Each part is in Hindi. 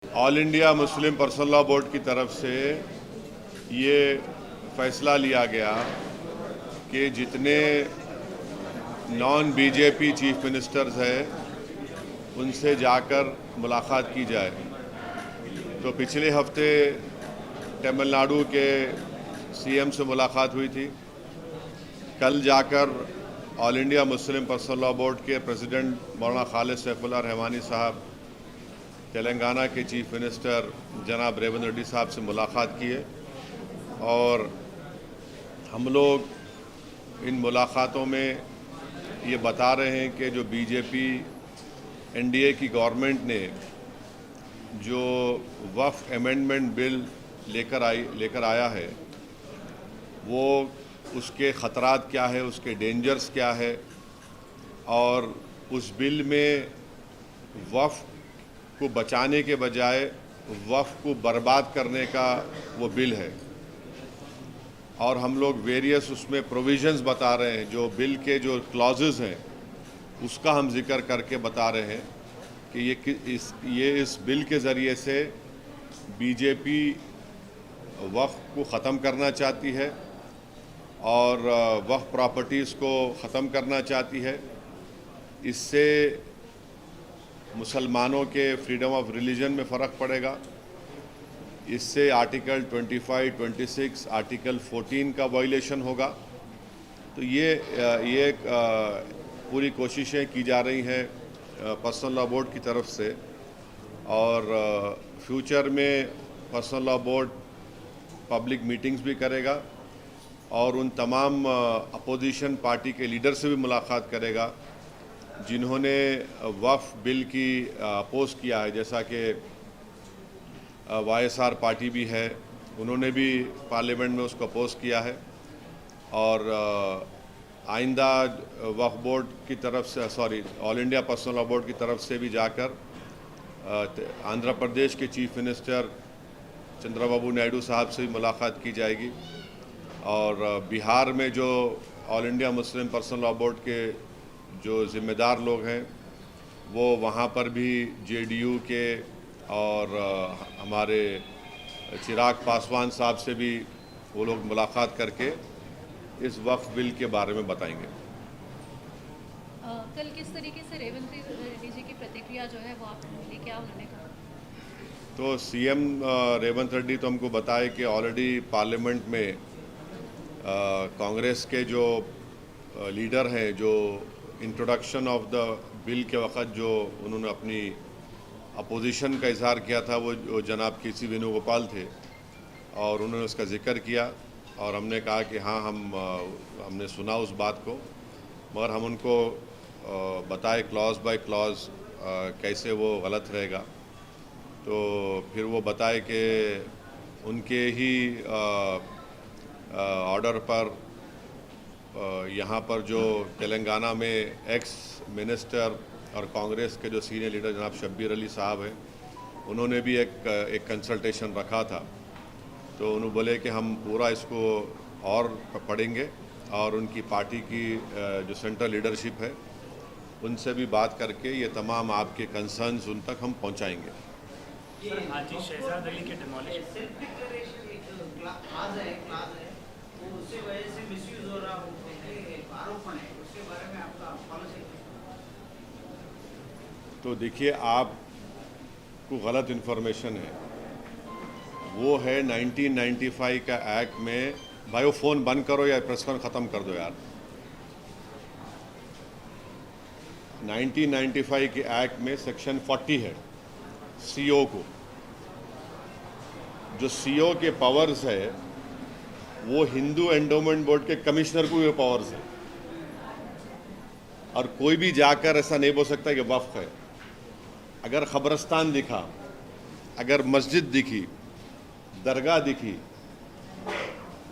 All India Muslim personal law board की तरफ से ये फैसला लिया गया कि जितने नॉन बीजेपी चीफ मिनिस्टर्स हैं उनसे जाकर मुलाकात की जाए। तो पिछले हफ्ते तमिलनाडु के सीएम से मुलाकात हुई थी। कल जाकर all India Muslim personal law board के प्रेसिडेंट मौलाना खालिद सैफुल्लाह रहमानी साहब, तेलंगाना के चीफ मिनिस्टर जनाब रेवंत रेड्डी साहब से मुलाकात की है और हम लोग इन मुलाकातों में ये बता रहे हैं कि जो बीजेपी एनडीए की गवर्नमेंट ने जो वक्फ अमेंडमेंट बिल लेकर आया है वो उसके ख़तरात क्या है, उसके डेंजर्स क्या है और उस बिल में वक्फ को बचाने के बजाय वक्फ को बर्बाद करने का वो बिल है। और हम लोग वेरियस उसमें प्रोविजंस बता रहे हैं, जो बिल के जो क्लॉजेस हैं उसका हम जिक्र करके बता रहे हैं कि इस बिल के ज़रिए से बीजेपी वक्फ को ख़त्म करना चाहती है और वक्फ प्रॉपर्टीज़ को ख़त्म करना चाहती है। इससे मुसलमानों के फ्रीडम ऑफ रिलीजन में फ़र्क पड़ेगा। इससे आर्टिकल 25, 26, आर्टिकल 14 का वायलेशन होगा। तो ये पूरी कोशिशें की जा रही हैं पर्सनल लॉ बोर्ड की तरफ से और फ्यूचर में personal law board public meetings भी करेगा और उन तमाम अपोजिशन पार्टी के लीडर से भी मुलाकात करेगा जिन्होंने वक्फ बिल की अपोज किया है, जैसा कि वाईएसआर पार्टी भी है, उन्होंने भी पार्लियामेंट में उसको अपोज किया है। और आइंदा वक्फ बोर्ड की तरफ से all India personal law board की तरफ से भी जाकर आंध्र प्रदेश के चीफ मिनिस्टर चंद्रबाबू नायडू साहब से भी मुलाकात की जाएगी। और बिहार में जो all India Muslim personal law board के जो ज़िम्मेदार लोग हैं वो वहाँ पर भी जेडीयू के और हमारे चिराग पासवान साहब से भी वो लोग मुलाकात करके इस वक्फ बिल के बारे में बताएंगे। कल किस तरीके से रेवंत रेड्डी जी की प्रतिक्रिया जो है वो आप मिली, क्या उन्होंने कहा? तो सीएम रेवंत रेड्डी तो हमको बताए कि ऑलरेडी पार्लियामेंट में कांग्रेस के जो लीडर हैं, जो इंट्रोडक्शन ऑफ द बिल के वक़्त जो उन्होंने अपनी अपोजिशन का इजहार किया था वो जनाब केसी वेणुगोपाल थे और उन्होंने उसका जिक्र किया और हमने कहा कि हाँ हमने सुना उस बात को, मगर हम उनको बताए क्लॉज बाय क्लॉज कैसे वो गलत रहेगा। तो फिर वो बताए कि उनके ही ऑर्डर पर यहाँ पर जो तेलंगाना में एक्स मिनिस्टर और कांग्रेस के जो सीनियर लीडर जनाब शब्बीर अली साहब हैं, उन्होंने भी एक कंसल्टेशन रखा था। तो उन्होंने बोले कि हम पूरा इसको और पढ़ेंगे और उनकी पार्टी की जो सेंट्रल लीडरशिप है उनसे भी बात करके ये तमाम आपके कंसर्न्स उन तक हम पहुँचाएँगे। शहजाद अली के डिमोलिशन तो देखिए, आपको गलत इन्फॉर्मेशन है। वो है 1995 का एक्ट में, भाई वो फ़ोन बंद करो या प्रेस कॉन्फ्रेंस ख़त्म कर दो यार। 1995 के एक्ट में सेक्शन 40 है सीओ को, जो सीओ के पावर्स है वो हिंदू एंडोमेंट बोर्ड के कमिश्नर को ये पावर्स है और कोई भी जाकर ऐसा नहीं बोल सकता कि वक्फ है। अगर ख़बरस्तान दिखा, अगर मस्जिद दिखी, दरगाह दिखी,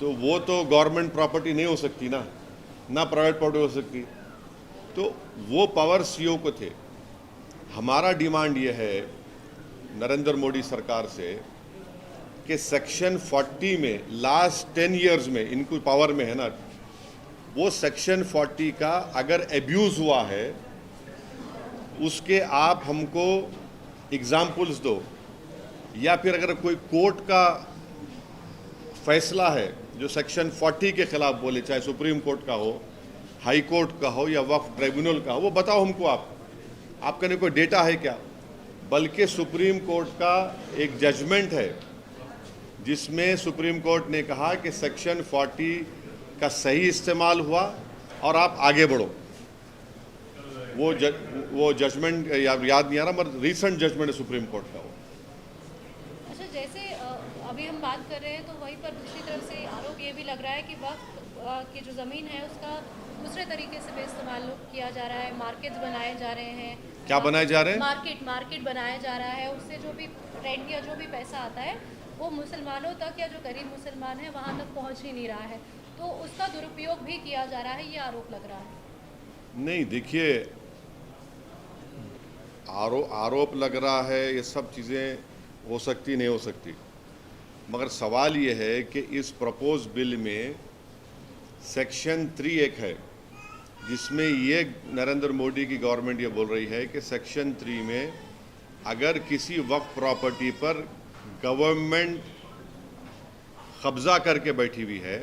तो वो तो गवर्नमेंट प्रॉपर्टी नहीं हो सकती ना प्राइवेट प्रॉपर्टी हो सकती। तो वो पावर सीओ को थे। हमारा डिमांड ये है नरेंद्र मोदी सरकार से कि सेक्शन 40 में लास्ट 10 इयर्स में इनको पावर में है ना, वो सेक्शन 40 का अगर एब्यूज़ हुआ है उसके आप हमको एग्जाम्पल्स दो या फिर अगर कोई कोर्ट का फैसला है जो सेक्शन 40 के खिलाफ बोले, चाहे सुप्रीम कोर्ट का हो, हाई कोर्ट का हो या वक्फ ट्रिब्यूनल का हो, वो बताओ हमको। आपके कोई डेटा है क्या? बल्कि सुप्रीम कोर्ट का एक जजमेंट है जिसमें सुप्रीम कोर्ट ने कहा कि सेक्शन 40 का सही इस्तेमाल हुआ और आप आगे बढ़ो। वो जजमेंट याद नहीं आ रहा, मगर रीसेंट जजमेंट है सुप्रीम कोर्ट का। अच्छा, जैसे अभी हम बात कर रहे हैं तो वहीं पर दूसरी तरफ से आरोप ये भी लग रहा है कि वक्त की जो ज़मीन है उसका दूसरे तरीके से भी इस्तेमाल किया जा रहा है, मार्केट्स बनाए जा रहे हैं। क्या बनाए जा रहे हैं? मार्केट बनाया जा रहा है, उससे जो भी रेंट या जो भी पैसा आता है वो मुसलमानों तक या जो गरीब मुसलमान है वहाँ तक पहुँच ही नहीं रहा है, तो उसका दुरुपयोग भी किया जा रहा है, ये आरोप लग रहा है। नहीं, देखिए, आरोप लग रहा है, ये सब चीज़ें हो सकती नहीं हो सकती, मगर सवाल ये है कि इस प्रपोज बिल में सेक्शन 3 एक है जिसमें ये नरेंद्र मोदी की गवर्नमेंट ये बोल रही है कि सेक्शन 3 में अगर किसी वक्फ प्रॉपर्टी पर गवर्नमेंट कब्जा करके बैठी हुई है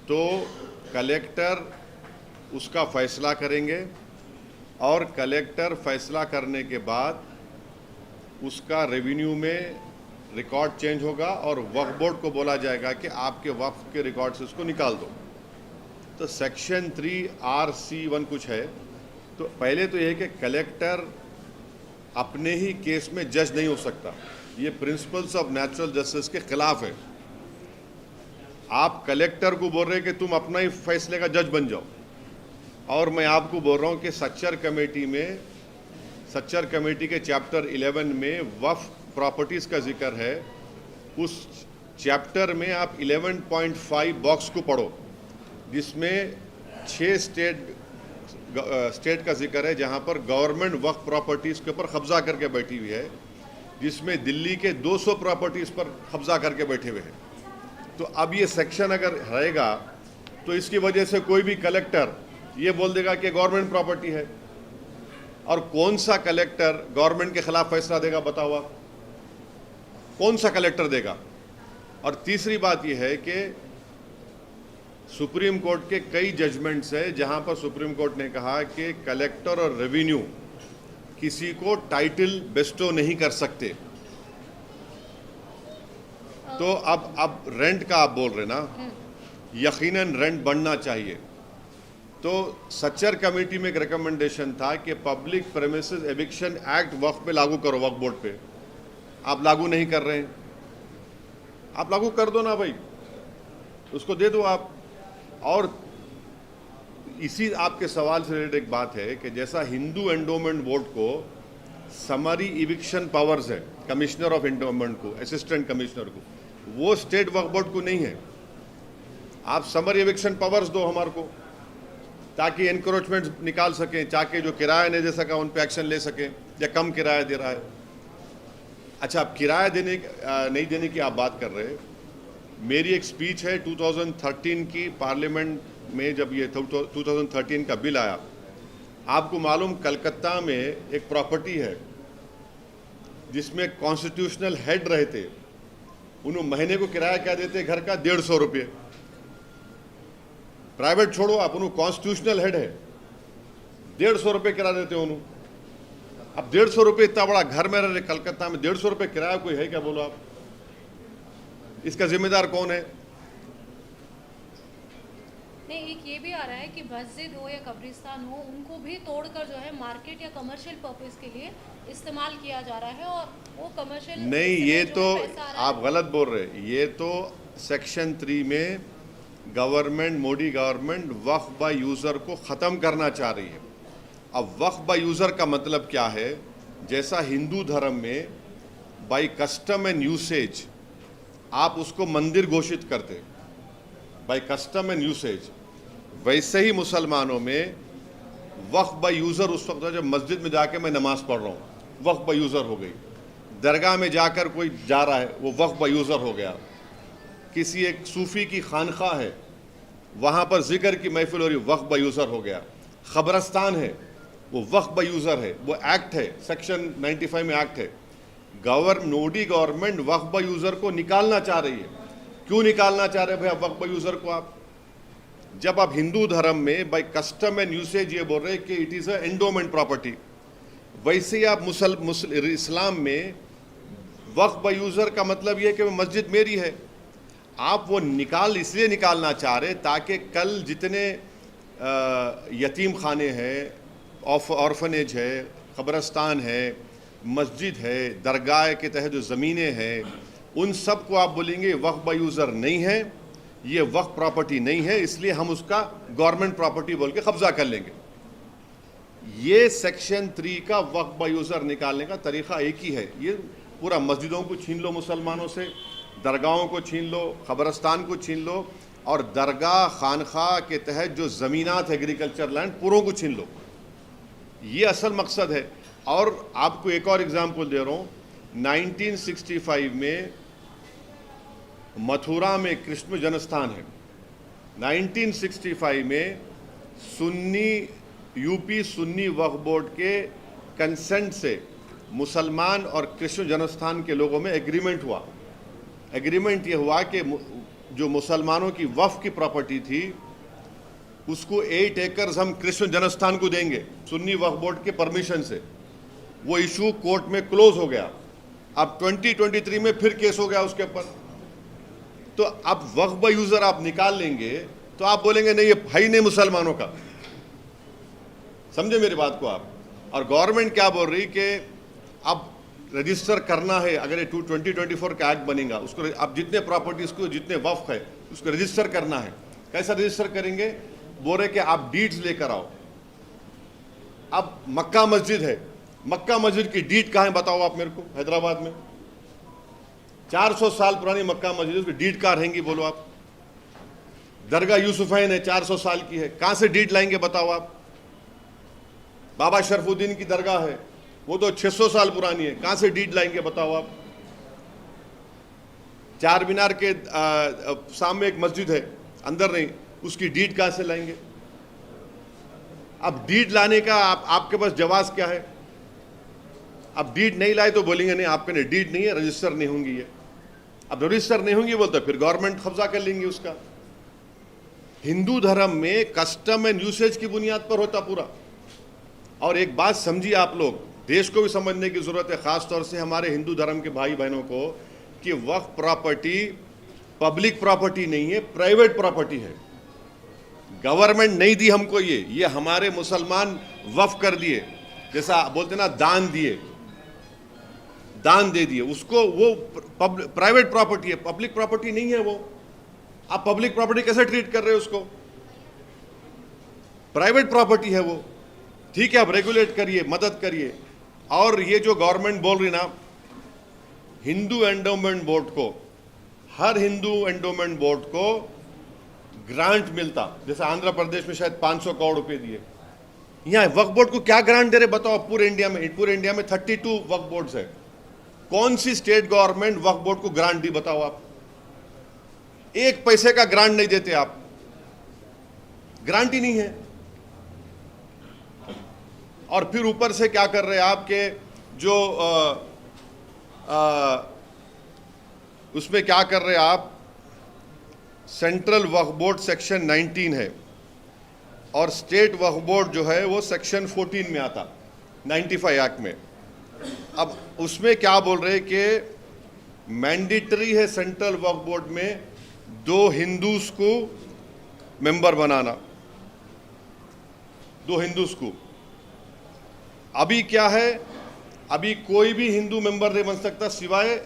तो कलेक्टर उसका फैसला करेंगे और कलेक्टर फैसला करने के बाद उसका रेवेन्यू में रिकॉर्ड चेंज होगा और वक्फ बोर्ड को बोला जाएगा कि आपके वक्फ के रिकॉर्ड से उसको निकाल दो। तो सेक्शन 3(r)(c)(1) कुछ है। तो पहले तो यह है कि कलेक्टर अपने ही केस में जज नहीं हो सकता, ये प्रिंसिपल्स ऑफ नेचुरल जस्टिस के खिलाफ है। आप कलेक्टर को बोल रहे हैं कि तुम अपना ही फैसले का जज बन जाओ, और मैं आपको बोल रहा हूं कि सच्चर कमेटी के चैप्टर 11 में वक्फ प्रॉपर्टीज का जिक्र है। उस चैप्टर में आप 11.5 बॉक्स को पढ़ो जिसमें 6 स्टेट का जिक्र है जहां पर गवर्नमेंट वक्फ प्रॉपर्टीज के ऊपर कब्जा करके बैठी हुई है, जिसमें दिल्ली के 200 प्रॉपर्टीज पर कब्जा करके बैठे हुए हैं। तो अब ये सेक्शन अगर रहेगा तो इसकी वजह से कोई भी कलेक्टर ये बोल देगा कि गवर्नमेंट प्रॉपर्टी है, और कौन सा कलेक्टर गवर्नमेंट के खिलाफ फैसला देगा? बताओ आप, कौन सा कलेक्टर देगा? और तीसरी बात यह है कि सुप्रीम कोर्ट के कई जजमेंट्स है जहां पर सुप्रीम कोर्ट ने कहा कि कलेक्टर और रेवेन्यू किसी को टाइटल बेस्टो नहीं कर सकते। तो अब रेंट का आप बोल रहे ना, यकीनन रेंट बढ़ना चाहिए। तो सच्चर कमेटी में एक रिकमेंडेशन था कि पब्लिक प्रेमिसेस एविक्शन एक्ट वक्फ पे लागू करो, वक्फ बोर्ड पे। आप लागू नहीं कर रहे हैं, आप लागू कर दो ना भाई, उसको दे दो आप। और इसी आपके सवाल से रिलेटेड एक बात है कि जैसा हिंदू एंडोमेंट बोर्ड को समरी इविक्शन पावर्स है, कमिश्नर ऑफ एंडोमेंट को, असिस्टेंट कमिश्नर को, वो स्टेट वक्फ बोर्ड को नहीं है। आप समरी इविक्शन पावर्स दो हमारे को, ताकि एनक्रोचमेंट निकाल सकें, ताकि जो किराया नहीं दे सका उन पर एक्शन ले सकें, या कम किराया दे रहा है। अच्छा, अब किराया नहीं देने की आप बात कर रहे हैं। मेरी एक स्पीच है 2013 की पार्लियामेंट में, जब ये 2013 का बिल आया। आपको मालूम, कलकत्ता में एक प्रॉपर्टी है जिसमें कॉन्स्टिट्यूशनल हेड रहे थे, उन्होंने महीने को किराया क्या देते घर का? 150 रुपये। प्राइवेट छोड़ो आप, उन्होंने कॉन्स्टिट्यूशनल हेड है, 150 रुपये किराया देते उन्होंने। अब 150 रुपये इतना बड़ा घर में रहे कलकत्ता में, 150 रुपये किराया कोई है क्या? बोलो आप, इसका जिम्मेदार कौन है? नहीं, एक ये भी आ रहा है कि मस्जिद हो या कब्रिस्तान हो, उनको भी तोड़कर जो है मार्केट या कमर्शियल पर्पस के लिए इस्तेमाल किया जा रहा है, और वो कमर्शियल नहीं, ये तो आप गलत बोल रहे हैं। ये तो सेक्शन 3 में government, Modi government Waqf by user को ख़त्म करना चाह रही है। अब वक्फ बाय यूज़र का मतलब क्या है? जैसा हिंदू धर्म में बाय कस्टम एंड यूसेज आप उसको मंदिर घोषित करते, बाय कस्टम एंड यूसेज, वैसे ही मुसलमानों में वक्फ बाय यूज़र उस वक्त है जब मस्जिद में जाके मैं नमाज़ पढ़ रहा हूँ, वक्फ बाय यूज़र हो गई। दरगाह में जाकर कोई जा रहा है, वो वक्फ बाय यूज़र हो गया। किसी एक सूफ़ी की खानखा है, वहाँ पर जिक्र की महफिल हो रही, वक्फ बाय यूज़र हो गया। ख़बरस्तान है, वो वक्फ बाय यूज़र है, वो एक्ट है, सेक्शन 95 में एक्ट है। Modi government Waqf by user को निकालना चाह रही है। क्यों निकालना चाह रहे हैं भाई वक्फ बाय यूज़र को आप? जब आप हिंदू धर्म में बाय कस्टम एंड यूसेज ये बोल रहे हैं कि it is a endowment property, वैसे ही आप इस्लाम में वक्फ बाय यूज़र का मतलब ये है कि मस्जिद मेरी है। आप वो इसलिए निकालना चाह रहे ताकि कल जितने यतीम खाने हैं, ऑर्फनेज है, क़ब्रस्तान है, मस्जिद है, दरगाह के तहत जो ज़मीनें हैं, उन सब को आप बोलेंगे वक्फ बाय यूज़र नहीं है, ये वक्फ प्रॉपर्टी नहीं है, इसलिए हम उसका गवर्नमेंट प्रॉपर्टी बोल के कब्ज़ा कर लेंगे। ये सेक्शन 3 का वक्फ बाय यूज़र निकालने का तरीक़ा एक ही है। ये पूरा मस्जिदों को छीन लो मुसलमानों से, दरगाहों को छीन लो, क़ब्रस्तान को छीन लो, और दरगाह खानखा के तहत जो ज़मीनात एग्रीकल्चर लैंड पूरों को छीन लो। ये असल मकसद है। और आपको एक और एग्जाम्पल दे रहा हूँ, 1965 में मथुरा में कृष्ण जन्मस्थान है। 1965 में यूपी सुन्नी वक्फ बोर्ड के कंसेंट से मुसलमान और कृष्ण जन्मस्थान के लोगों में एग्रीमेंट हुआ। एग्रीमेंट ये हुआ कि जो मुसलमानों की वक्फ की प्रॉपर्टी थी उसको 8 एकर्स हम कृष्ण जन्मस्थान को देंगे सुन्नी वक्फ बोर्ड के परमिशन से। वो इशू कोर्ट में क्लोज हो गया। अब 2023 में फिर केस हो गया उसके ऊपर। तो अब वक्फ बाय यूज़र आप निकाल लेंगे तो आप बोलेंगे नहीं ये भाई नहीं मुसलमानों का। समझे मेरी बात को आप? और गवर्नमेंट क्या बोल रही कि अब रजिस्टर करना है, अगर ये 2024 का एक्ट बनेगा उसको अब जितने प्रॉपर्टीज़ को जितने वक्फ है उसको रजिस्टर करना है। कैसा रजिस्टर करेंगे? बोल रहे कि आप डीड्स लेकर आओ। अब मक्का मस्जिद है, मक्का मस्जिद की डीड कहाँ है बताओ आप मेरे को? हैदराबाद में 400 साल पुरानी मक्का मस्जिद, उसकी डीड कहाँ रहेंगी बोलो आप? दरगाह यूसुफैन है, 400 साल की है, कहाँ से डीड लाएंगे बताओ आप? बाबा शरफुद्दीन की दरगाह है, वो तो 600 साल पुरानी है, कहाँ से डीड लाएंगे बताओ आप? चार मीनार के सामने एक मस्जिद है, अंदर नहीं, उसकी डीड कहाँ से लाएंगे? अब डीड लाने का आपके पास जवाब क्या है? अब डीड नहीं लाए तो बोलेंगे नहीं आपके ने डीड नहीं है, रजिस्टर नहीं होंगी ये। अब रजिस्टर नहीं होंगी बोलते फिर गवर्नमेंट कब्जा कर लेंगी उसका। हिंदू धर्म में कस्टम एंड यूसेज की बुनियाद पर होता पूरा। और एक बात समझिए आप लोग, देश को भी समझने की जरूरत है, खास तौर से हमारे हिंदू धर्म के भाई बहनों को, कि वक्फ प्रॉपर्टी पब्लिक प्रॉपर्टी नहीं है, प्राइवेट प्रॉपर्टी है। गवर्नमेंट नहीं दी हमको ये हमारे मुसलमान वक्फ कर दिए, जैसा बोलते ना दान दिए, दान दे दिए उसको। वो प्राइवेट प्रॉपर्टी है, पब्लिक प्रॉपर्टी नहीं है वो। आप पब्लिक प्रॉपर्टी कैसे ट्रीट कर रहे हो उसको? प्राइवेट प्रॉपर्टी है वो। ठीक है, आप रेगुलेट करिए, मदद करिए। और ये जो गवर्नमेंट बोल रही ना, हिंदू एंडोमेंट बोर्ड को, हर हिंदू एंडोमेंट बोर्ड को ग्रांट मिलता, जैसे आंध्र प्रदेश में शायद 500 करोड़ रुपए दिए। यहाँ वक्फ बोर्ड को क्या ग्रांट दे रहे बताओ? पूरे इंडिया में 32 वक्फ बोर्ड्स है। कौन सी स्टेट गवर्नमेंट वक्फ बोर्ड को ग्रांट दी बताओ आप? एक पैसे का ग्रांट नहीं देते आप, ग्रांट ही नहीं है। और फिर ऊपर से क्या कर रहे हैं आप के जो उसमें क्या कर रहे हैं आप, सेंट्रल वक्फ बोर्ड सेक्शन 19 है और स्टेट वक्फ बोर्ड जो है वो सेक्शन 14 में आता, 95 एक्ट में। अब उसमें क्या बोल रहे हैं कि मैंडेटरी है सेंट्रल वक्फ बोर्ड में 2 हिंदूज को मेंबर बनाना, 2 हिंदूज को। अभी क्या है, अभी कोई भी हिंदू मेंबर नहीं बन सकता सिवाय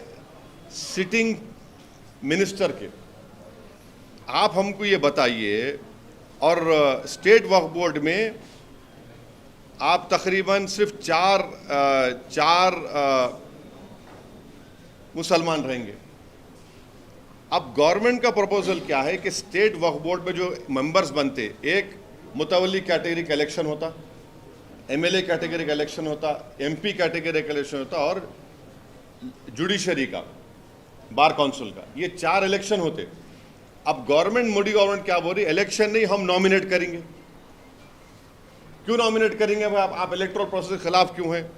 सिटिंग मिनिस्टर के। आप हमको ये बताइए, और स्टेट वक्फ बोर्ड में आप तकरीबन सिर्फ चार मुसलमान रहेंगे। अब गवर्नमेंट का प्रपोजल क्या है कि स्टेट वक्फ बोर्ड में जो मेंबर्स बनते, एक मुतवल्ली कैटेगरी का इलेक्शन होता, एमएलए कैटेगरी का इलेक्शन होता, एमपी कैटेगरी का इलेक्शन होता और जुडिशरी का, बार काउंसिल का, ये 4 इलेक्शन होते। अब गवर्नमेंट, मोदी गवर्नमेंट क्या बोल रही, इलेक्शन नहीं, हम नॉमिनेट करेंगे। क्यों नॉमिनेट करेंगे भाई? आप इलेक्टोरल प्रोसेस के खिलाफ क्यों हैं?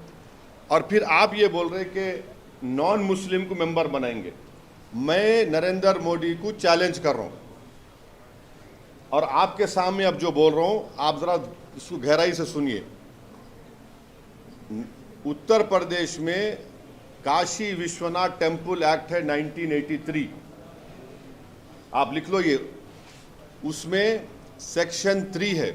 और फिर आप ये बोल रहे कि नॉन मुस्लिम को मेंबर बनाएंगे। मैं नरेंद्र मोदी को चैलेंज कर रहा हूं और आपके सामने अब जो बोल रहा हूं आप जरा इसको गहराई से सुनिए। उत्तर प्रदेश में काशी विश्वनाथ टेम्पल एक्ट है 1983, आप लिख लो ये। उसमें सेक्शन 3 है।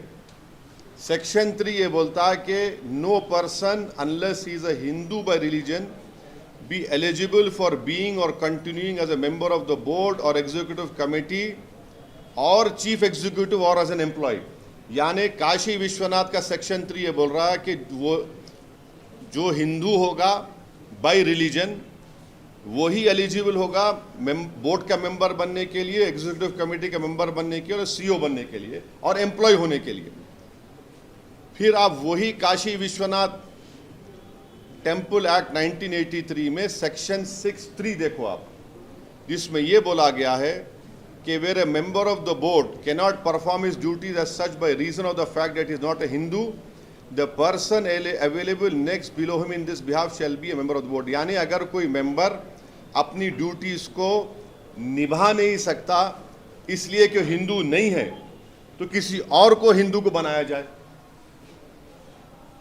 सेक्शन 3 ये बोलता है कि no person unless he is a Hindu by religion be eligible for being or continuing as a member of the board or executive committee or chief executive or as an employee। यानी काशी विश्वनाथ का सेक्शन 3 ये बोल रहा है कि वो जो हिंदू होगा बाय रिलीजन वही एलिजिबल होगा बोर्ड का मेंबर बनने के लिए, एग्जीक्यूटिव कमेटी का मेंबर बनने के लिए और सीईओ बनने के लिए और एम्प्लॉय होने के लिए। फिर आप वही काशी विश्वनाथ टेम्पल एक्ट 1983 में सेक्शन 6(3) देखो आप, जिसमें यह बोला गया है कि where a member of the board can not perform his duties as such by reason of the fact that is not a Hindu, the person available next below him in this behalf shall be a member of the board. यानी अगर कोई मेंबर अपनी ड्यूटीज को निभा नहीं सकता इसलिए कि हिंदू नहीं है तो किसी और को हिंदू को बनाया जाए।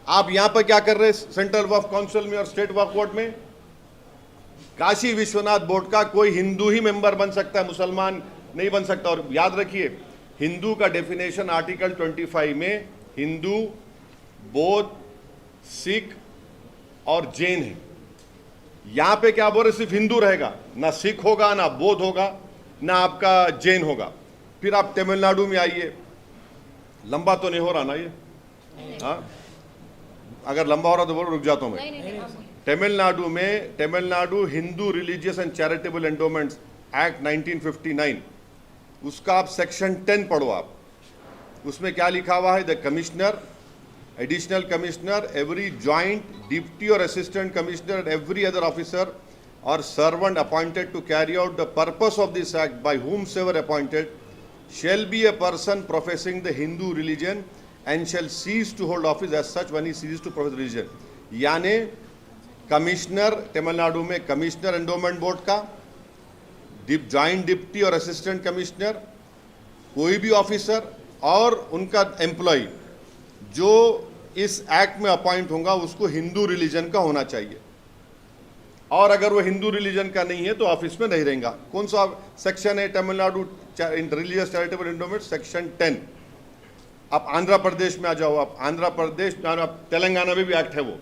आप यहां पर क्या कर रहे हैं सेंट्रल वक्फ काउंसिल में और स्टेट वक्फ बोर्ड में? काशी विश्वनाथ बोर्ड का कोई हिंदू ही मेंबर बन सकता है, मुसलमान नहीं बन सकता। और याद रखिए हिंदू का डेफिनेशन आर्टिकल 25 में हिंदू, बौद्ध, सिख और जैन है। यहां पे क्या बोल रहे, सिर्फ हिंदू रहेगा, ना सिख होगा, ना बौद्ध होगा, ना आपका जैन होगा। फिर आप तमिलनाडु में आइए, लंबा तो नहीं हो रहा ना ये? हाँ, अगर लंबा हो रहा तो बोलो, रुक जाता हूं मैं। तमिलनाडु में Tamil Nadu Hindu religious and charitable endowments act 1959, उसका आप सेक्शन 10 पढ़ो आप। उसमें क्या लिखा हुआ है? The commissioner, additional commissioner, every joint deputy or assistant commissioner and every other officer or servant appointed to carry out the purpose of this act by whomsoever appointed shall be a person professing the Hindu religion and shall cease to hold office as such when he ceases to profess religion। यानी कमिश्नर, तमिलनाडु में कमिश्नर एंडोमेंट बोर्ड का, joint deputy or assistant commissioner, कोई भी ऑफिसर और उनका एम्प्लॉय जो इस एक्ट में अपॉइंट होगा उसको हिंदू रिलीजन का होना चाहिए, और अगर वो हिंदू रिलीजन का नहीं है तो ऑफिस में नहीं रहेगा। कौन सा सेक्शन है Tamil Nadu religious charitable endowment? Section 10। आप आंध्र प्रदेश में आ जाओ, आप आंध्र प्रदेश, तेलंगाना में भी एक्ट है वो।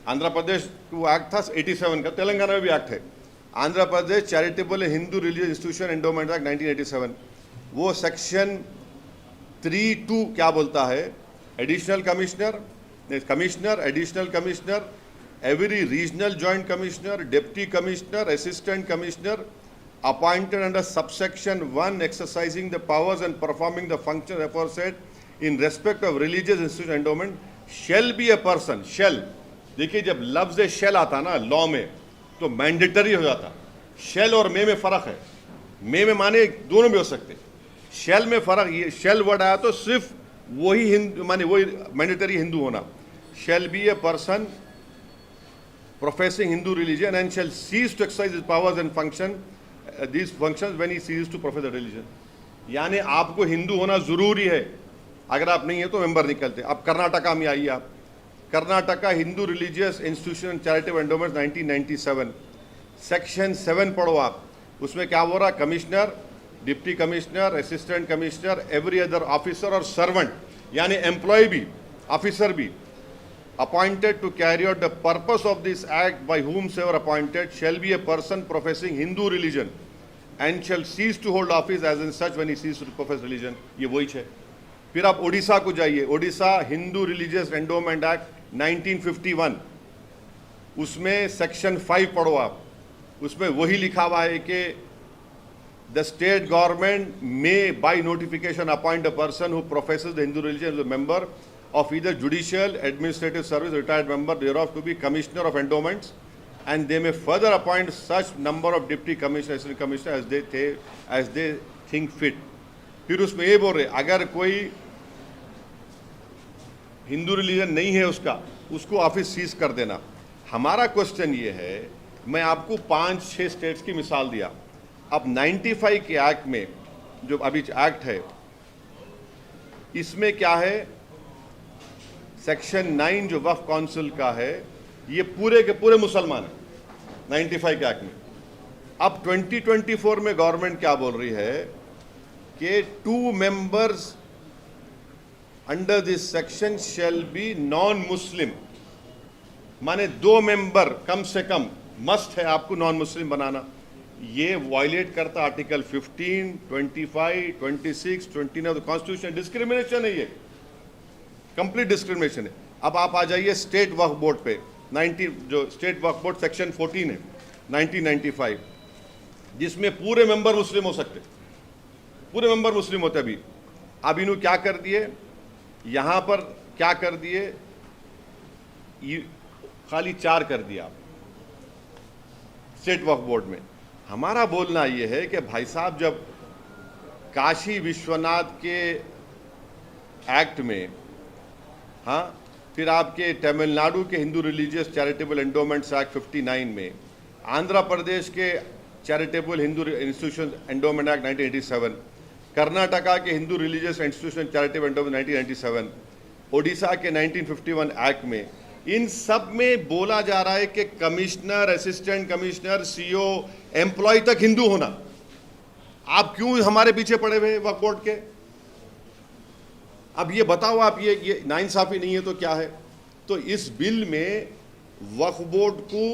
आंध्र प्रदेश वो एक्ट था 87 का, तेलंगाना में भी एक्ट है। Andhra Pradesh charitable Hindu religious institution endowment act 1987, वो सेक्शन 3(2) क्या बोलता है? Additional commissioner, additional commissioner, every regional joint commissioner, deputy commissioner, assistant commissioner appointed under subsection 1 exercising the powers and performing the functions aforesaid in respect of religious institution endowment shall be a person। shall, देखिए जब लफ्ज shall आता ना लॉ में तो मैंडेटरी हो जाता। shall और मे में फर्क है। मे में माने दोनों भी हो सकते, shall में फर्क। ये shall वर्ड आया तो सिर्फ वही हिंदू माने वही मैंडेटरी हिंदू होना। shall be a person professing Hindu religion and shall cease to exercise his powers and these functions when he ceases to profess the religion। यानी आपको हिंदू होना जरूरी है, अगर आप नहीं है तो मेंबर निकलते। अब कर्नाटका में आइए आप, Karnataka Hindu religious institution charitable endowments 1997, section 7 पढ़ो आप। उसमें क्या हो रहा? Commissioner, deputy commissioner, assistant commissioner, every other officer or servant यानी एम्प्लॉय भी, ऑफिसर भी, appointed to carry out the purpose of this act by whomsoever appointed shall be a person professing Hindu religion and shall cease to hold office as in such when he ceases to profess religion। ये वही है। फिर आप ओडिशा को जाइए, Odisha Hindu religious endowment act 1951, उसमें सेक्शन 5 पढ़ो आप। उसमें वही लिखा हुआ है कि the state government may by notification appoint a person who professes the Hindu religion as a member of either judicial, administrative service, retired member thereof to be commissioner of endowments, and they may further appoint such number of deputy commissioner, assistant commissioner as they think fit। फिर उसमें ये बोल रहे अगर कोई हिंदू रिलीजन नहीं है उसका, उसको ऑफिस सीज कर देना। हमारा क्वेश्चन ये है मैं आपको 5-6 स्टेट्स की मिसाल दिया। अब 95 के एक्ट में, जो अभी एक्ट है, इसमें क्या है, सेक्शन 9 जो वक्फ काउंसिल का है, ये पूरे के पूरे मुसलमान हैं 95 के एक्ट में। अब 2024 में गवर्नमेंट क्या बोल रही है कि 2 members under this section shall be non Muslim, माने 2 मेंबर कम से कम मस्ट है आपको नॉन मुस्लिम बनाना। ये वायलेट करता आर्टिकल 15, 25, 26, 29 कॉन्स्टिट्यूशन। डिस्क्रिमिनेशन है, ये कंप्लीट डिस्क्रिमिनेशन है। अब आप आ जाइए स्टेट वक्फ बोर्ड पे, 90 जो स्टेट वक्फ बोर्ड सेक्शन 14 है 1995, जिसमें पूरे मेंबर मुस्लिम हो सकते, पूरे मेंबर मुस्लिम होते। अब इन्होंने क्या कर दिए, यहां पर क्या कर दिए, खाली 4 कर दिया स्टेट वक्फ बोर्ड में। हमारा बोलना यह है कि भाई साहब, जब काशी विश्वनाथ के एक्ट में, हाँ, फिर आपके तमिलनाडु के Hindu religious charitable endowments act 59 में, आंध्र प्रदेश के charitable Hindu institution endowment act 1987, Karnataka के Hindu religious institution charitable endowment 1997, Odisha के 1951 एक्ट में, इन सब में बोला जा रहा है कि commissioner, assistant commissioner, CO, employ तक हिंदू होना। आप क्यों हमारे पीछे पड़े हुए वक्फ बोर्ड के? अब ये बताओ आप, ये नाइंसाफी नहीं है तो क्या है? तो इस बिल में वक्फ बोर्ड को,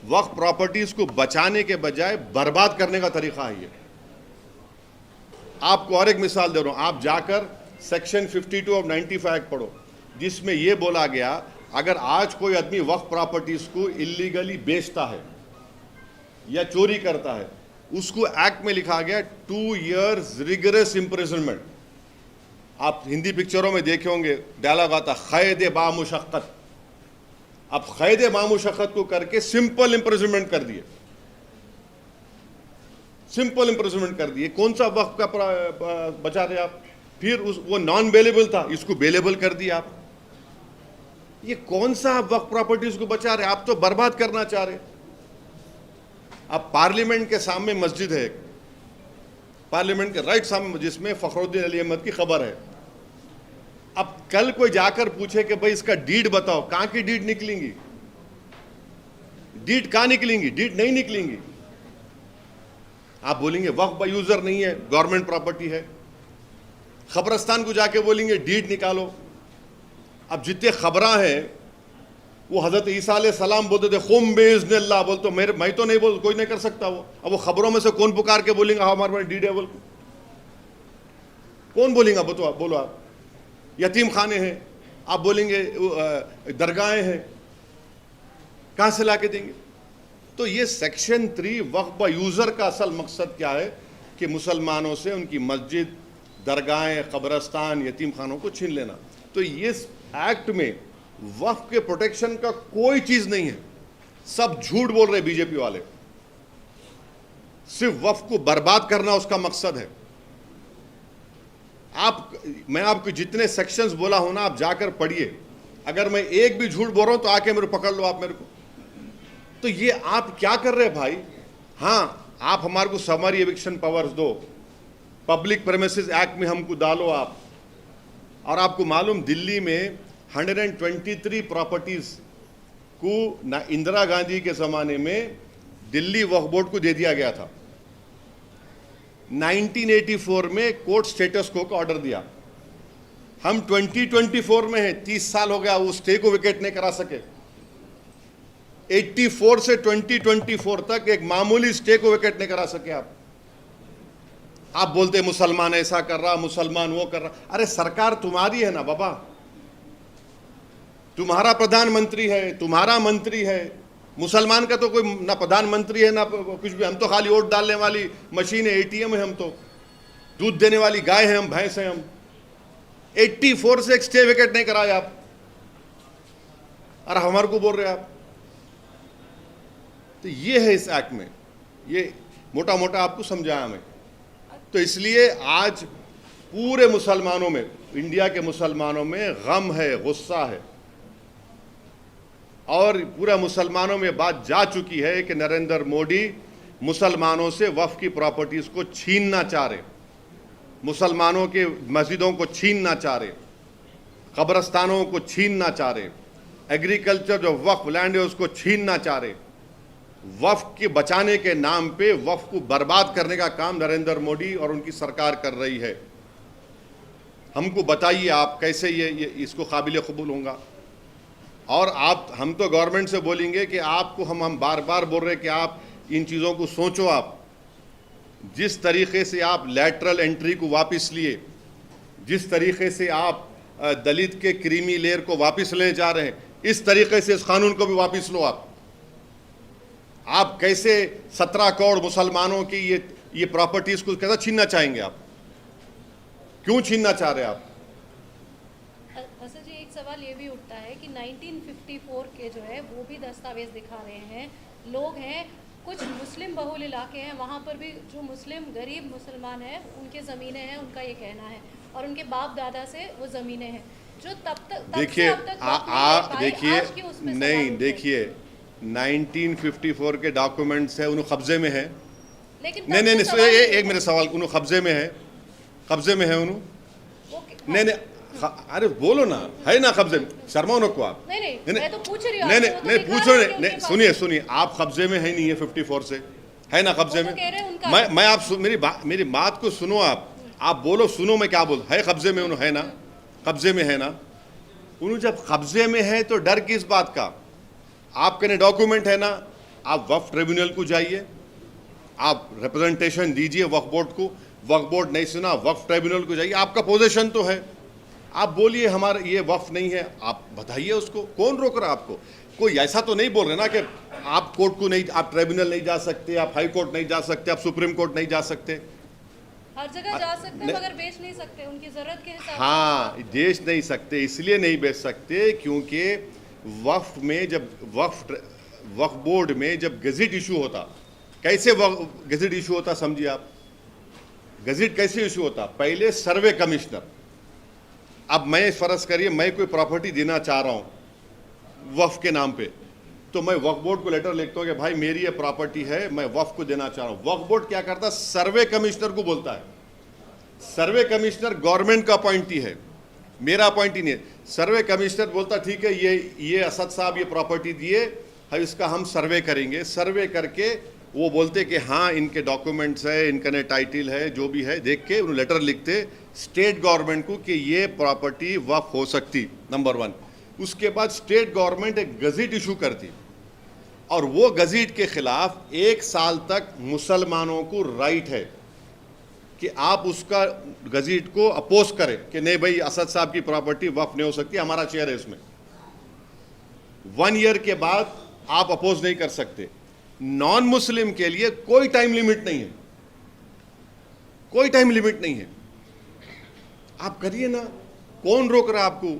वक्फ प्रॉपर्टीज को बचाने के बजाय बर्बाद करने का तरीका है ये। आपको और एक मिसाल दे रहा हूं, आप जाकर सेक्शन 52 ऑफ 95 एक्ट पढ़ो, जिसमें यह बोला गया, अगर आज कोई आदमी वक्फ प्रॉपर्टीज को इलीगली बेचता है या चोरी करता है, उसको एक्ट में लिखा गया 2 years रिगरस इम्प्रिजनमेंट। आप हिंदी पिक्चरों में देखे होंगे, डायलॉग आता क़ैद बामुशक्क़त। अब क़ैद बामुशक्क़त को करके सिंपल इम्प्रिजनमेंट कर दिए, सिंपल इम्प्रिजनमेंट कर दिए। कौन सा वक्फ का बचा रहे आप? फिर वो नॉन बेलेबल था, इसको बेलेबल कर दिया आप। ये कौन सा वक्फ प्रॉपर्टीज को बचा रहे? आप तो बर्बाद करना चाह रहे। अब पार्लियामेंट के सामने मस्जिद है, पार्लियामेंट के राइट सामने, जिसमें फखरुद्दीन अली अहमद की खबर है। अब कल कोई जाकर पूछे कि भाई इसका डीड बताओ, कहां की डीड निकलेंगी? डीड कहां निकलेंगी? डीड नहीं निकलेंगी। आप बोलेंगे वक्फ बाय यूजर नहीं है, गवर्नमेंट प्रॉपर्टी है। खबरस्तान को जाके बोलेंगे डीड निकालो। अब जितने खबरां हैं, वो हजरत ईसा अलैहिस्सलाम बोलते थे खुम बेइज़्निल्लाह, बोल तो मैं तो नहीं बोल, कोई नहीं कर सकता वो। अब वो खबरों में से कौन पुकार के बोलेंगे हाँ हमारे पास डीड है? बोल कौन बोलेगा? बोलो आप। यतीम खाने हैं, आप बोलेंगे दरगाहें हैं, कहां से ला के देंगे? तो ये सेक्शन 3 वक्फ बाय यूजर का असल मकसद क्या है कि मुसलमानों से उनकी मस्जिद, दरगाहें, कब्रस्तान, यतीम खानों को छीन लेना। तो ये एक्ट में वक्फ के प्रोटेक्शन का कोई चीज नहीं है। सब झूठ बोल रहे बीजेपी वाले। सिर्फ वक्फ को बर्बाद करना उसका मकसद है। मैं आपको जितने सेक्शंस बोला हूं ना, आप जाकर पढ़िए। अगर मैं एक भी झूठ बोल रहा हूं तो आके मेरे पकड़ लो आप मेरे को। तो ये आप क्या कर रहे हैं भाई? हाँ, आप हमारे को समरी एविक्शन पावर्स दो, पब्लिक प्रेमिसेस एक्ट में हमको डालो आप। और आपको मालूम, दिल्ली में 123 प्रॉपर्टीज को ना इंदिरा गांधी के जमाने में दिल्ली वक्फ बोर्ड को दे दिया गया था। 1984 में कोर्ट स्टेटस को का ऑर्डर दिया। हम 2024 में हैं, 30 साल हो गया, उस स्टे को विकेट नहीं करा सके। 84 से 2024 तक एक मामूली स्टे को विकेट नहीं करा सके आप बोलते मुसलमान ऐसा कर रहा, मुसलमान वो कर रहा। अरे सरकार तुम्हारी है ना बाबा, तुम्हारा प्रधानमंत्री है, तुम्हारा मंत्री है। मुसलमान का तो कोई ना प्रधानमंत्री है ना कुछ भी। हम तो खाली वोट डालने वाली मशीन है, एटीएम है। हम तो दूध देने वाली गाय है, हम भैंस हैं। हम 84 से एक स्टे विकेट नहीं कराया आप, और हमारे को बोल रहे आप। तो ये है इस एक्ट में, ये मोटा मोटा आपको समझाया मैं। तो इसलिए आज पूरे मुसलमानों में, इंडिया के मुसलमानों में गम है, गुस्सा है। और पूरा मुसलमानों में बात जा चुकी है कि नरेंद्र मोदी मुसलमानों से वक्फ की प्रॉपर्टीज़ को छीनना चाह रहे, मुसलमानों के मस्जिदों को छीनना चाह रहे, कब्रस्तानों को छीनना चाह रहे, एग्रीकल्चर जो वक्फ लैंड है उसको छीनना चाह रहे। वक्फ के बचाने के नाम पे वक्फ को बर्बाद करने का काम नरेंद्र मोदी और उनकी सरकार कर रही है। हमको बताइए आप कैसे ये इसको काबिल कबूल होगा। और हम तो गवर्नमेंट से बोलेंगे कि आपको हम बार बार बोल रहे हैं कि आप इन चीज़ों को सोचो। आप जिस तरीके से आप लैटरल एंट्री को वापस लिए, जिस तरीके से आप दलित के क्रीमी लेयर को वापस ले जा रहे हैं, इस तरीके से इस कानून को भी वापस लो। आप कैसे 17 करोड़ मुसलमानों की ये प्रॉपर्टीज को कैसे छीनना चाहेंगे? आप क्यों छीनना चाह रहे हैं आप? असद जी, एक सवाल ये भी उठता है कि 1954 के जो है वो भी दस्तावेज दिखा रहे हैं। लोग हैं, कुछ मुस्लिम बहुल इलाके हैं, वहाँ पर भी जो मुस्लिम गरीब मुसलमान हैं उनके ज़मीनें हैं, उनका ये कहना है, और उनके बाप दादा से वो ज़मीनें हैं जो तब तक देखिए नहीं, देखिए 1954 के डॉक्यूमेंट्स है, उन्हें कब्जे में है। लेकिन नहीं, एक मेरे सवाल, उन्हें कब्जे में है, कब्जे में है उन्हें। नहीं, अरे बोलो ना, है ना कब्जे में? शर्माओ को आप। नहीं, मैं तो पूछ रही हूँ। नहीं, पूछो नहीं, सुनिए, आप कब्जे में है नहीं है 54 से, है ना कब्जे में? मैं आप मेरी बात को सुनो। आप बोलो, सुनो मैं क्या बोल, है कब्जे में उन्हें, है ना? कब्जे में है ना? उन्हें जब कब्जे में है तो डर किस बात का? आपके ने डॉक्यूमेंट है ना, आप वक्फ ट्रिब्यूनल को जाइए, आप रिप्रेजेंटेशन दीजिए वक्फ बोर्ड को। वक्फ बोर्ड नहीं सुना, वक्फ ट्रिब्यूनल को जाइए, आपका पोजीशन तो है। आप बोलिए हमारा ये वक्फ नहीं है, आप बताइए उसको, कौन रोक रहा है आपको? कोई ऐसा तो नहीं बोल रहे ना कि आप कोर्ट को नहीं, आप ट्रिब्यूनल नहीं जा सकते, आप हाई कोर्ट नहीं जा सकते, आप सुप्रीम कोर्ट नहीं जा सकते। हर जगह जा सकते हैं मगर बेच नहीं सकते, उनकी जरूरत के हिसाब से। हाँ, बेच नहीं सकते, इसलिए नहीं बेच सकते क्योंकि वक्फ में जब वक्फ बोर्ड में जब गज़ेट इशू होता, कैसे गज़ेट इशू होता समझिए आप। गज़ेट कैसे इशू होता? पहले सर्वे कमिश्नर, अब मैं फर्ज करिए मैं कोई प्रॉपर्टी देना चाह रहा हूँ वक्फ के नाम पे, तो मैं वक्फ बोर्ड को लेटर लिखता हूँ कि भाई मेरी ये प्रॉपर्टी है, मैं वक्फ को देना चाह रहा हूँ। वक्फ बोर्ड क्या करता है? सर्वे कमिश्नर को बोलता है। सर्वे कमिश्नर गवर्नमेंट का अपॉइंटी है, मेरा अपॉइंटी नहीं है। सर्वे कमिश्नर बोलता ठीक है, ये असद साहब ये प्रॉपर्टी दिए है, इसका हम सर्वे करेंगे। सर्वे करके वो बोलते कि हाँ इनके डॉक्यूमेंट्स है, इनका ने टाइटल है, जो भी है, देख के उन्हें लेटर लिखते स्टेट गवर्नमेंट को कि ये प्रॉपर्टी वक्फ हो सकती, नंबर 1। उसके बाद स्टेट गवर्नमेंट एक गज़ेट इशू करती और वो गज़ेट के खिलाफ 1 साल तक मुसलमानों को राइट है कि आप उसका गज़ेट को अपोज करें कि नहीं भाई असद साहब की प्रॉपर्टी वक्फ नहीं हो सकती, हमारा शेयर है इसमें। 1 ईयर के बाद आप अपोज नहीं कर सकते। नॉन मुस्लिम के लिए कोई टाइम लिमिट नहीं है, कोई टाइम लिमिट नहीं है, आप करिए ना। कौन रोक रहा है आपको?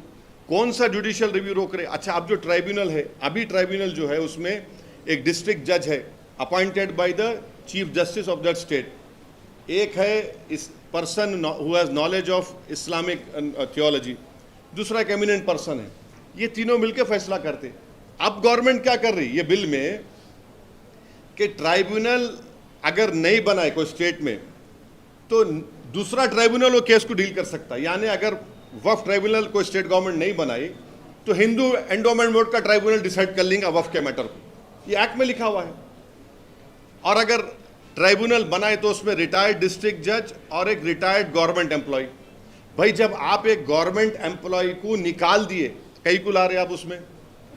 कौन सा जुडिशियल रिव्यू रोक रहे? अच्छा, अब जो ट्राइब्यूनल है, अभी ट्राइब्यूनल जो है उसमें एक डिस्ट्रिक्ट जज है appointed by the chief justice of that state, एक है इस person who has knowledge of Islamic theology, दूसरा एक एमिनेंट पर्सन है। ये तीनों मिलकर फैसला करते। अब गवर्नमेंट क्या कर रही है ये बिल में कि ट्राइब्यूनल अगर नहीं बनाए कोई स्टेट में तो दूसरा ट्राइब्यूनल वो केस को डील कर सकता है। यानी अगर वक्फ ट्राइब्यूनल कोई स्टेट गवर्नमेंट नहीं बनाई तो हिंदू एंडोमेंट बोर्ड का ट्राइब्यूनल डिसाइड कर लेंगे वक्फ के मैटर को, ये एक्ट में लिखा हुआ है। और अगर ट्राइब्यूनल बनाए तो उसमें रिटायर्ड डिस्ट्रिक्ट जज और एक रिटायर्ड गवर्नमेंट एम्प्लॉय। भाई जब आप एक गवर्नमेंट एम्प्लॉय को निकाल दिए, कहीं को ला रहे हैं आप उसमें?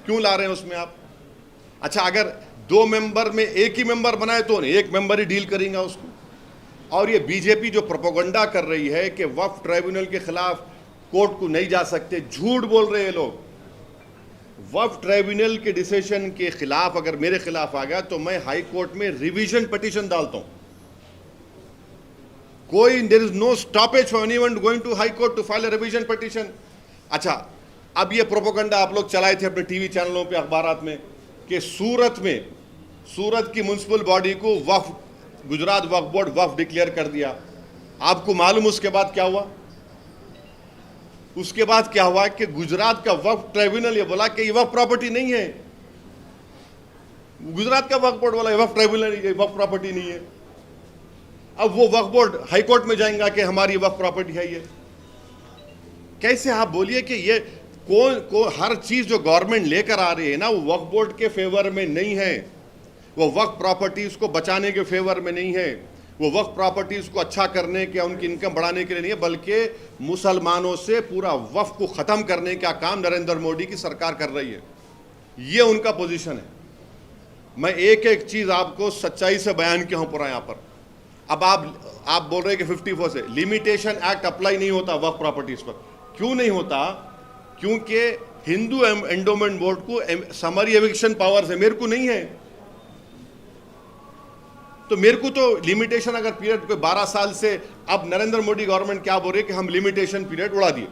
क्यों ला रहे हैं उसमें आप? अच्छा, अगर 2 मेंबर में एक ही मेंबर बनाए तो नहीं, एक मेंबर ही डील करेंगे उसको। और ये बीजेपी जो प्रोपेगेंडा कर रही है कि वक्फ ट्राइब्यूनल के खिलाफ कोर्ट को नहीं जा सकते, झूठ बोल रहे हैं लोग। वक्फ ट्राइब्यूनल के डिसीजन के खिलाफ अगर मेरे खिलाफ आ गया तो मैं हाई कोर्ट में रिवीजन पिटीशन डालता हूं। कोई there is no stoppage for anyone going to high court to file a revision petition. अच्छा, अब ये प्रोपेगेंडा आप लोग चलाए थे अपने टीवी चैनलों पे, अखबारात में कि सूरत की म्युनिसिपल बॉडी को वक्फ, गुजरात वक्फ बोर्ड वक्फ डिक्लेयर कर दिया। आपको मालूम उसके बाद क्या हुआ? उसके बाद क्या हुआ कि गुजरात का वक्फ ट्राइब्यूनल ये बोला कि ये वक्फ प्रॉपर्टी नहीं है, गुजरात का वक्फ बोर्ड वाला वक्फ ट्राइब्यूनल, ये वक्फ प्रॉपर्टी नहीं है। अब वो वक्फ बोर्ड हाई कोर्ट में जाएगा कि हमारी वक्फ प्रॉपर्टी है। ये कैसे आप बोलिए कि ये कौन हर चीज जो गवर्नमेंट लेकर आ रही है ना, वो वक्फ बोर्ड के फेवर में नहीं है, वो वक्फ प्रॉपर्टीज को बचाने के फेवर में नहीं है, वो वक्फ प्रॉपर्टीज को अच्छा करने के, उनकी इनकम बढ़ाने के लिए नहीं है, बल्कि मुसलमानों से पूरा वक्फ को खत्म करने का काम नरेंद्र मोदी की सरकार कर रही है। ये उनका पोजीशन है। मैं एक एक चीज आपको सच्चाई से बयान किया हूं पूरा यहां पर। अब आप बोल रहे हैं कि 54 से लिमिटेशन एक्ट अप्लाई नहीं होता वक्फ प्रॉपर्टीज पर। क्यों नहीं होता? क्योंकि हिंदू एंडोमेंट बोर्ड को समरी एविक्शन पावर्स है, मेरे को नहीं है। तो मेरे को तो लिमिटेशन अगर पीरियड कोई 12 साल से, अब नरेंद्र मोदी गवर्नमेंट क्या बोल रही है कि हम लिमिटेशन पीरियड उड़ा दिए,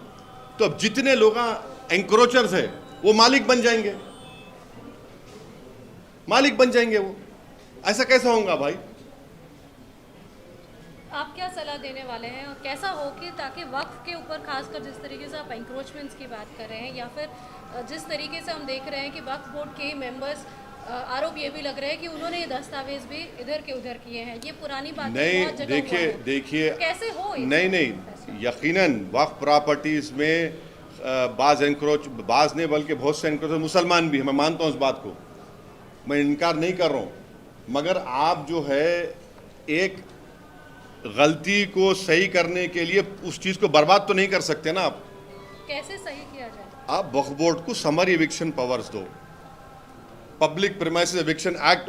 तो अब जितने लोग एंक्रोचर्स है वो मालिक बन जाएंगे, मालिक बन जाएंगे वो। ऐसा कैसा होगा भाई? आप क्या सलाह देने वाले हैं और कैसा हो कि ताकि वक्फ के ऊपर खासकर जिस तरीके से आप एंक्रोचमेंट्स की बात कर रहे हैं, या फिर जिस तरीके से हम देख रहे हैं कि वक्फ बोर्ड के मेंबर्स, आरोप ये भी लग रहे हैं कि उन्होंने ये दस्तावेज भी इधर के उधर किए हैं, ये पुरानी बात नहीं, बहुत जगह हुआ है। देखिए कैसे हो ये? नहीं, यकीनन वक्फ प्रॉपर्टीज में बाज नहीं बल्कि बहुत से एंक्रोच मुसलमान भी हैं, मैं मानता हूँ उस बात को, मैं इनकार नहीं कर रहा हूँ, मगर आप जो है एक गलती को सही करने के लिए उस चीज को बर्बाद तो नहीं कर सकते ना आप। कैसे सही किया जाए? आप वक्फ बोर्ड को समरी एविक्शन पावर्स दो, पब्लिक प्रीमाइसेस एविक्शन एक्ट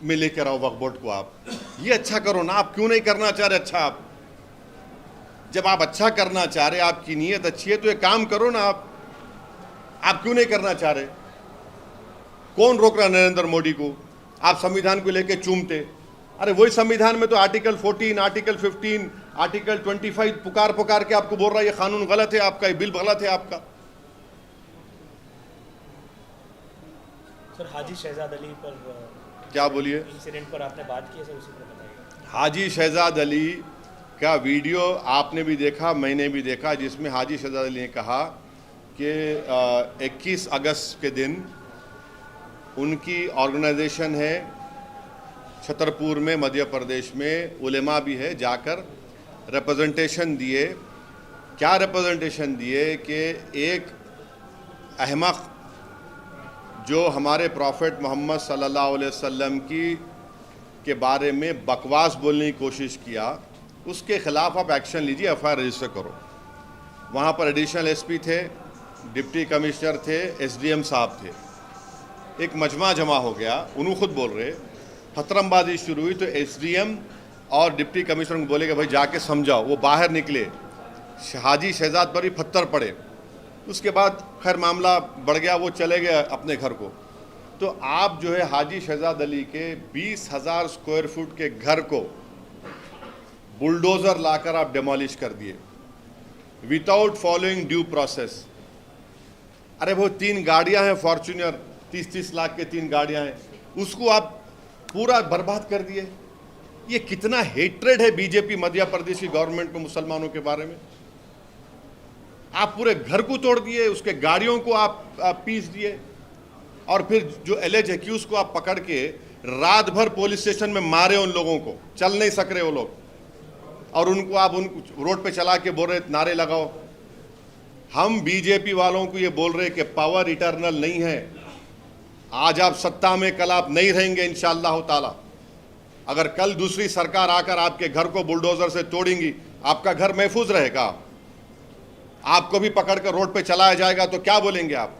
में लेकर आओ वक्फ बोर्ड को। आप ये अच्छा करो ना। आप क्यों नहीं करना चाह रहे? अच्छा, आप जब आप अच्छा करना चाह रहे, आपकी नीयत अच्छी है, तो ये काम करो ना। आप क्यों नहीं करना चाह रहे? कौन रोक रहा नरेंद्र मोदी को? आप संविधान को लेकर चूमते, अरे वही संविधान में तो आर्टिकल 14, आर्टिकल 15, आर्टिकल 25 पुकार के आपको बोल रहा है ये कानून गलत है आपका, ये बिल गलत है आपका। सर, हाजी शहजाद अली पर क्या बोलिए? इंसिडेंट पर आपने बात की है सर, उसी पर बताइए। हाजी शहजाद अली का वीडियो आपने भी देखा, मैंने भी देखा, जिसमें हाजी शहजाद अली ने कहा कि 21 अगस्त के दिन उनकी ऑर्गेनाइजेशन है छतरपुर में, मध्य प्रदेश में, उलेमा भी है, जाकर रिप्रेजेंटेशन दिए। क्या रिप्रेजेंटेशन दिए कि एक अहमक जो हमारे प्रॉफेट मोहम्मद सल्लल्लाहु अलैहि वसल्लम के बारे में बकवास बोलने की कोशिश किया, उसके खिलाफ आप एक्शन लीजिए, एफआईआर रजिस्टर करो। वहाँ पर एडिशनल एसपी थे, डिप्टी कमिश्नर थे, एसडीएम साहब थे। एक मजमा जमा हो गया, उन्होंने खुद बोल रहे, फतरमबाजी शुरू हुई तो एसडीएम और डिप्टी कमिश्नर को बोले कि भाई जाके समझाओ। वो बाहर निकले, हाजी शहजाद पर भी पत्थर पड़े। उसके बाद खैर मामला बढ़ गया, वो चले गए अपने घर को। तो आप जो है हाजी शहजाद अली के 20,000 स्क्वायर फुट के घर को बुलडोज़र लाकर आप डेमोलिश कर दिए विदाउट फॉलोइंग ड्यू प्रोसेस। अरे वो 3 गाड़ियां हैं फॉर्च्यूनर, 30-30 लाख के 3 गाड़ियां हैं, उसको आप पूरा बर्बाद कर दिए। ये कितना हेट्रेड है बीजेपी मध्य प्रदेश की गवर्नमेंट को मुसलमानों के बारे में। आप पूरे घर को तोड़ दिए, उसके गाड़ियों को आप पीस दिए, और फिर जो एलेज एक्यूज को आप पकड़ के रात भर पुलिस स्टेशन में मारे। उन लोगों को चल नहीं सक रहे वो लोग, और उनको आप रोड पे चला के बोल रहे नारे लगाओ। हम बीजेपी वालों को ये बोल रहे कि पावर इटर्नल नहीं है। आज आप सत्ता में, कल आप नहीं रहेंगे इंशाअल्लाह ताला। अगर कल दूसरी सरकार आकर आपके घर को बुलडोजर से तोड़ेंगी, आपका घर महफूज रहेगा? आपको भी पकड़कर रोड पे चलाया जाएगा तो क्या बोलेंगे आप?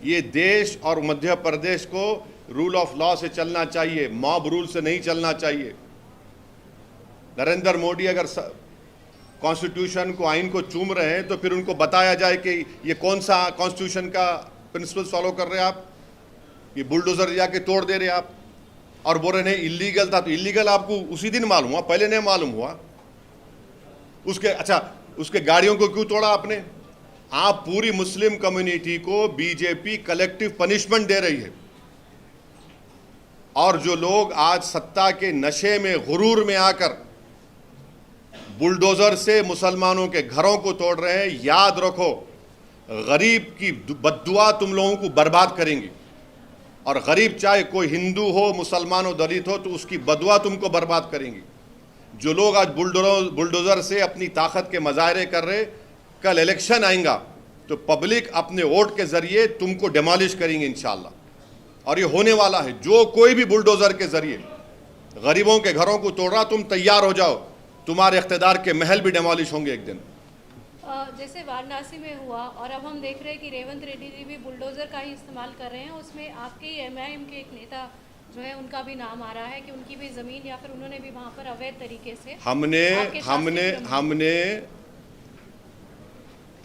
ये देश और मध्य प्रदेश को रूल ऑफ लॉ से चलना चाहिए, मॉब रूल से नहीं चलना चाहिए। नरेंद्र मोदी अगर कॉन्स्टिट्यूशन को, आइन को चूम रहे हैं तो फिर उनको बताया जाए कि ये कौन सा कॉन्स्टिट्यूशन का प्रिंसिपल फॉलो कर रहे हैं आप। ये बुलडोजर जाके तोड़ दे रहे आप और बोल रहे नहीं इलीगल था। तो इलीगल आपको उसी दिन मालूम हुआ, पहले नहीं मालूम हुआ? उसके गाड़ियों को क्यों तोड़ा आपने? आप पूरी मुस्लिम कम्युनिटी को बीजेपी कलेक्टिव पनिशमेंट दे रही है, और जो लोग आज सत्ता के नशे में, गुरूर में आकर बुलडोजर से मुसलमानों के घरों को तोड़ रहे हैं, याद रखो गरीब की बद्दुआ तुम लोगों को बर्बाद करेंगी। और गरीब चाहे कोई हिंदू हो, मुसलमान हो, दलित हो, तो उसकी बदुआ तुमको बर्बाद करेंगी। जो लोग आज बुलडोज़र से अपनी ताकत के मज़ाहरे कर रहे, कल इलेक्शन आएगा तो पब्लिक अपने वोट के ज़रिए तुमको डिमोलिश करेंगे इंशाल्लाह। और ये होने वाला है। जो कोई भी बुलडोज़र के ज़रिए गरीबों के घरों को तोड़ रहा, तुम तैयार हो जाओ, तुम्हारे इख्तिदार के महल भी डिमोलिश होंगे एक दिन। जैसे वाराणसी में हुआ और अब हम देख रहे हैं कि रेवंत रेड्डी जी भी बुलडोज़र का ही इस्तेमाल कर रहे हैं। उसमें आपके एमआईएम के एक नेता जो है उनका भी नाम आ रहा है कि उनकी भी ज़मीन या फिर उन्होंने भी वहाँ पर अवैध तरीके से हमने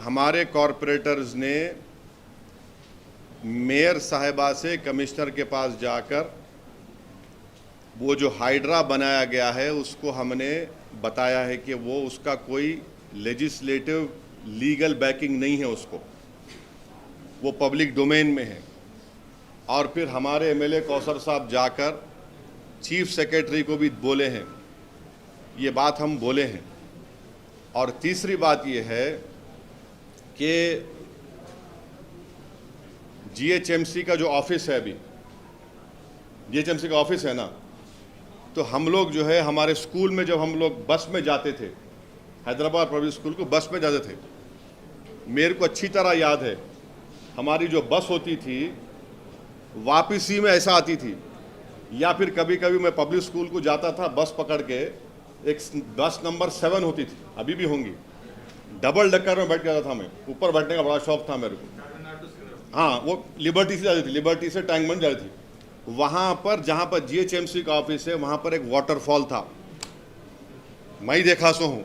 हमारे कॉरपोरेटर्स ने मेयर साहिबा से कमिश्नर के पास जाकर वो जो हाइड्रा बनाया गया है उसको हमने बताया है कि वो उसका कोई लेजिस्लेटिव लीगल बैकिंग नहीं है, उसको वो पब्लिक डोमेन में है। और फिर हमारे एमएलए कौसर साहब जाकर चीफ सेक्रेटरी को भी बोले हैं, ये बात हम बोले हैं। और तीसरी बात ये है कि जीएचएमसी का जो ऑफिस है, अभी जीएचएमसी का ऑफिस है ना, तो हम लोग जो है हमारे स्कूल में जब हम लोग बस में जाते थे, हैदराबाद पब्लिक स्कूल को बस में जाते थे, मेरे को अच्छी तरह याद है हमारी जो बस होती थी वापसी में ऐसा आती थी, या फिर कभी कभी मैं पब्लिक स्कूल को जाता था बस पकड़ के, एक बस नंबर 7 होती थी, अभी भी होंगी, डबल डेकर में बैठ जाता था मैं, ऊपर बैठने का बड़ा शौक था मेरे को। हाँ, वो लिबर्टी से जाती थी, लिबर्टी से टैंक बन जाती थी। वहाँ पर जहाँ पर जीएचएमसी का ऑफिस है वहाँ पर एक वाटरफॉल था, मैं ही देखा सो हूँ।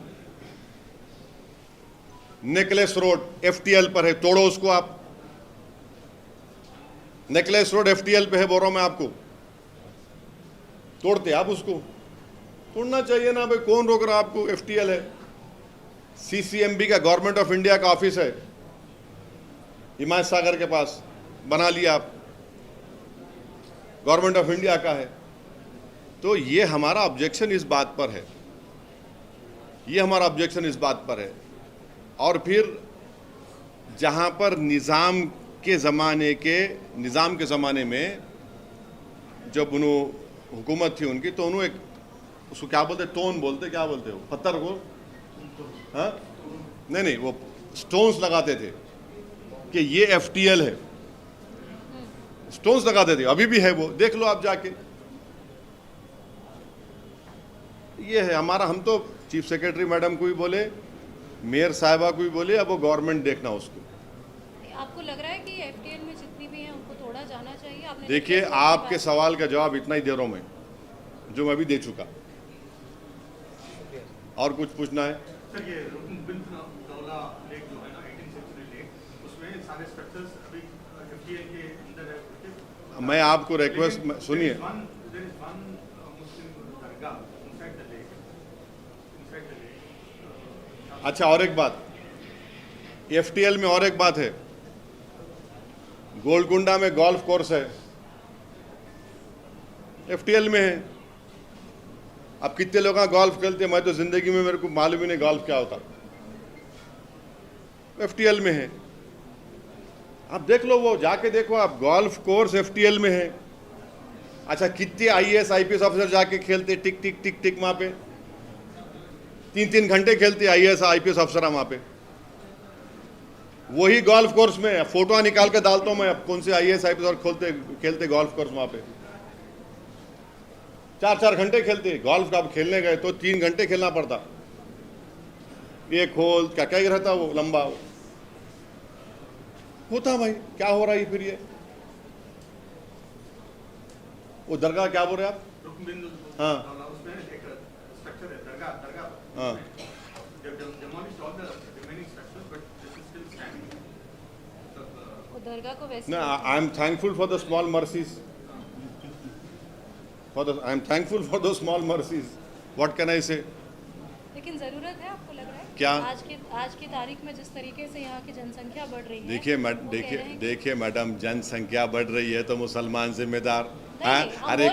नेकलेस रोड एफटीएल पर है, तोड़ो उसको आप। नेकलेस रोड एफटीएल पे है, बोल रहा हूं मैं आपको, तोड़ते आप उसको? तोड़ना चाहिए ना भाई, कौन रोक रहा आपको? एफटीएल है, सीसीएमबी का, गवर्नमेंट ऑफ इंडिया का ऑफिस है हिमायत सागर के पास, बना लिया आप, गवर्नमेंट ऑफ इंडिया का है। तो ये हमारा ऑब्जेक्शन इस बात पर है, ये हमारा ऑब्जेक्शन इस बात पर है। और फिर जहाँ पर निज़ाम के ज़माने में जब उन्होंने हुकूमत थी उनकी, तो उन्होंने एक उसको क्या बोलते, टोन बोलते, क्या बोलते हो, पत्थर को, हाँ नहीं, वो स्टोन्स लगाते थे कि ये एफटीएल है, स्टोन्स लगाते थे, अभी भी है वो, देख लो आप जाके। ये है हमारा, हम तो चीफ सेक्रेटरी मैडम को भी बोले, मेयर साहिबा को भी बोले, अब वो गवर्नमेंट देखना उसको। आपको लग रहा है कि एफटीएल में जितनी भी हैं उनको तोड़ा जाना चाहिए? आपने देखिए, आपके सवाल का जवाब इतना ही दे रहा हूं मैं, जो मैं भी दे चुका। और कुछ पूछना है? सर, ये रुकनबिंदौला लेक जो है ना, 18th सेंचुरी लेक, उसमें सारे स्ट्रक्चर्स अभी एफटीएल के अंदर है। मैं आपको रिक्वेस्ट सुनिए, अच्छा और एक बात, एफटीएल में और एक बात है, गोलकुंडा में गोल्फ कोर्स है, एफटीएल में है। अब कितने लोग गोल्फ खेलते हैं, मैं तो जिंदगी में मेरे को मालूम ही नहीं गोल्फ क्या होता, एफटीएल में है। आप देख लो, वो जाके देखो आप, गोल्फ कोर्स एफटीएल में है। अच्छा, कितने आईएएस आईपीएस ऑफिसर जाके खेलते, टिक टिक टिक टिक, वहां पे 3-3 घंटे खेलते आईएएस आईपीएस अफसर वहां पे, वही गोल्फ कोर्स में। फोटो निकाल के डालता हूं मैं, अब कौन से आईएएस आईपीएस और खेलते गोल्फ कोर्स वहां पे, 4-4 घंटे खेलते गोल्फ का। खेलने गए तो 3 घंटे खेलना पड़ता, एक होल क्या क्या रहता वो लंबा होता। भाई क्या हो रहा है फिर? ये वो दरगाह क्या बोल रहे आप? हाँ उसमें एक स्ट्रक्चर है, दरगाह। हाँ, दरगाह को वैसे no, I am thankful for the small mercies. I am thankful for those small mercies. What can I say? लेकिन जरूरत है, आपको लग रहा है क्या? आज की तारीख में जिस तरीके से यहाँ की जनसंख्या बढ़ रही है, देखिए मैडम, जनसंख्या बढ़ रही है तो मुसलमान जिम्मेदार? अरे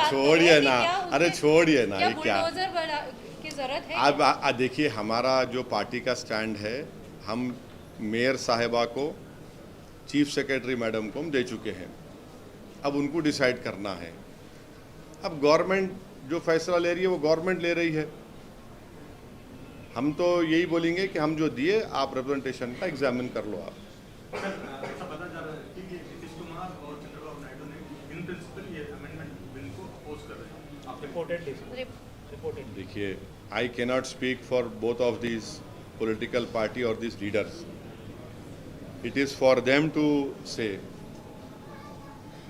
छोड़िए ना, अरे छोड़िए ना, ये क्या की जरूरत है? अब देखिए, हमारा जो पार्टी का स्टैंड है, हम मेयर साहिबा को, चीफ सेक्रेटरी मैडम को हम दे चुके हैं। अब उनको डिसाइड करना है। अब गवर्नमेंट जो फैसला ले रही है वो गवर्नमेंट ले रही है। हम तो यही बोलेंगे कि हम जो दिए आप रिप्रेजेंटेशन का एग्जामिन कर लो आप। सर, ऐसा पता चल रहा है कि नीतीश कुमार और चंद्रबाबू नायडू ने इन प्रिंसिपल ये अमेंडमेंट बिल को अपोज कर रहे हैं। आप रिपोर्टेड देखिए, I cannot speak for both of these political party और these leaders, it is for them to say,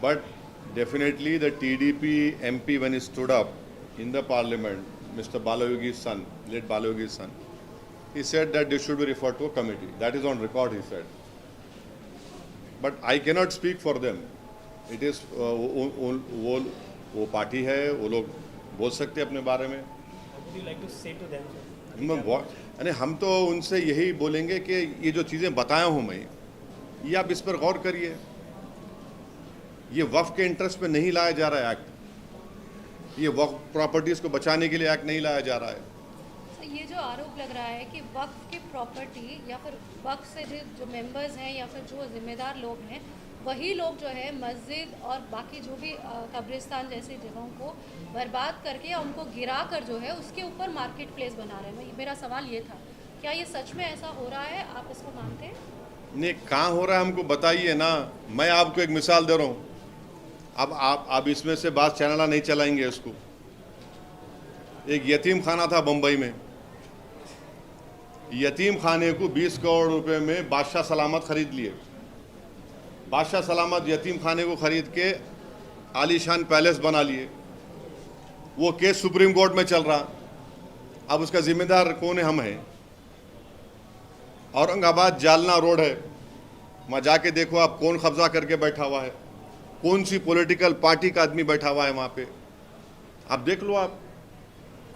but definitely the TDP MP when he stood up in the parliament, Mr. Balayogi's son, late Balayogi's son, he said that this should be referred to a committee. That is on record, he said. But I cannot speak for them. It is वो पार्टी है, वो लोग बोल सकते हैं अपने बारे में। Would you like to say to them, sir? यानी हम तो उनसे यही बोलेंगे कि ये जो चीज़ें बताया हूँ मैं, ये आप इस पर गौर करिए। ये वक्फ के इंटरेस्ट में नहीं लाया जा रहा है एक्ट, ये वक्फ प्रॉपर्टीज़ को बचाने के लिए एक्ट नहीं लाया जा रहा है। ये जो आरोप लग रहा है कि वक्फ की प्रॉपर्टी या फिर वक्फ से जो मेंबर्स हैं या फिर जो जिम्मेदार लोग हैं वही लोग जो है मस्जिद और बाकी जो भी कब्रिस्तान जैसी जगहों को बर्बाद करके या उनको गिरा कर जो है उसके ऊपर मार्केट प्लेस बना रहे हैं। मेरा सवाल ये था, क्या ये सच में ऐसा हो रहा है? आप इसको मानते हैं? नहीं, कहाँ हो रहा है हमको बताइए ना। मैं आपको एक मिसाल दे रहा हूँ। अब इसमें से बात चैनल नहीं चलाएंगे इसको। एक यतीम खाना था बम्बई में, यतीम खाने को 20 करोड़ रुपए में बादशाह सलामत खरीद लिए। बादशाह सलामत यतीम खाने को खरीद के आलीशान पैलेस बना लिए। वो केस सुप्रीम कोर्ट में चल रहा। अब उसका जिम्मेदार कौन है? हम हैं। औरंगाबाद जालना रोड है, वहाँ जाके देखो आप कौन कब्जा करके बैठा हुआ है, कौन सी पॉलिटिकल पार्टी का आदमी बैठा हुआ है वहाँ पे। आप देख लो, आप